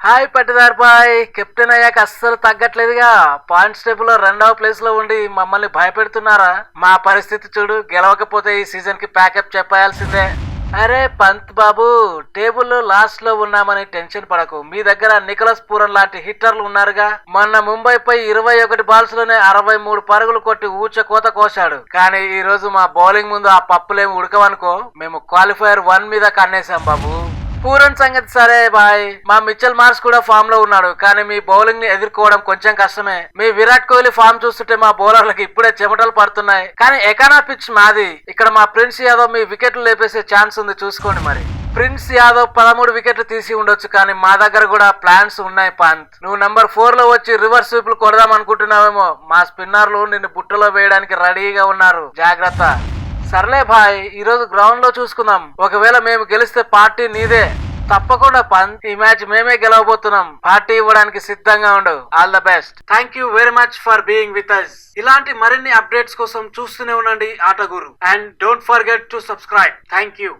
Hi Patidar bye, captain అయ్యాక అస్సలు తగ్గట్లేదుగా. Points table లో 2వ ప్లేస్ లో ఉండి మమ్మల్ని భయపెడుతున్నారా? మా పరిస్థితి చూడు, గెలవకపోతే ఈ సీజన్ కి ప్యాకప్ చెప్పాల్సిందే. అరే పంత్ బాబు, టేబుల్ లాస్ట్ లో ఉన్నామని టెన్షన్ పడకు. మీ దగ్గర నికోలస్ పూరన్ లాంటి హిట్టర్లు ఉన్నారుగా. మొన్న ముంబైపై 21 బాల్స్ లోనే 63 పరుగులు కొట్టి ఊచ కోత కోశాడు. కానీ ఈ రోజు మా బౌలింగ్ ముందు ఆ పప్పులేమి ఉడకవనుకో. మేము క్వాలిఫైయర్ 1 మీద కన్నేసాం బాబు. పూరన్ సంగతి సరే బాయ్, మా మిచెల్ మార్స్ కూడా ఫామ్ లో ఉన్నాడు. కానీ మీ బౌలింగ్ ని ఎదుర్కోవడం కొంచెం కష్టమే. మీ విరాట్ కోహ్లీ ఫామ్ చూస్తుంటే మా బౌలర్లకు ఇప్పుడే చెమటలు పడుతున్నాయి. కానీ ఎకానా పిచ్ మాది. ఇక్కడ మా ప్రిన్స్ యాదవ్ మీ వికెట్లు లేపేసే ఛాన్స్ ఉంది, చూసుకోండి మరి. ప్రిన్స్ యాదవ్ 13 వికెట్లు తీసి ఉండొచ్చు, కానీ మా దగ్గర కూడా ప్లాన్స్ ఉన్నాయి పంత్. నువ్వు నంబర్ 4 లో వచ్చి రివర్స్ స్వీప్లు కొడదాం అనుకుంటున్నావేమో. మా స్పిన్నర్లు నిన్ను బుట్టలో వేయడానికి రెడీగా ఉన్నారు, జాగ్రత్త. సర్లే భాయ్, ఈ రోజు గ్రౌండ్ లో చూసుకుందాం. ఒకవేళ మేము గెలిస్తే పార్టీ నీదే. తప్పకుండా పంత్, ఈ మ్యాచ్ మేమే గెలవబోతున్నాం. పార్టీ ఇవ్వడానికి సిద్ధంగా ఉండు. All the best. Thank you very much for being with us. ఇలాంటి మరిన్ని అప్డేట్స్ కోసం చూస్తూనే ఉండండి ఆటగురు. And don't forget to subscribe. Thank you.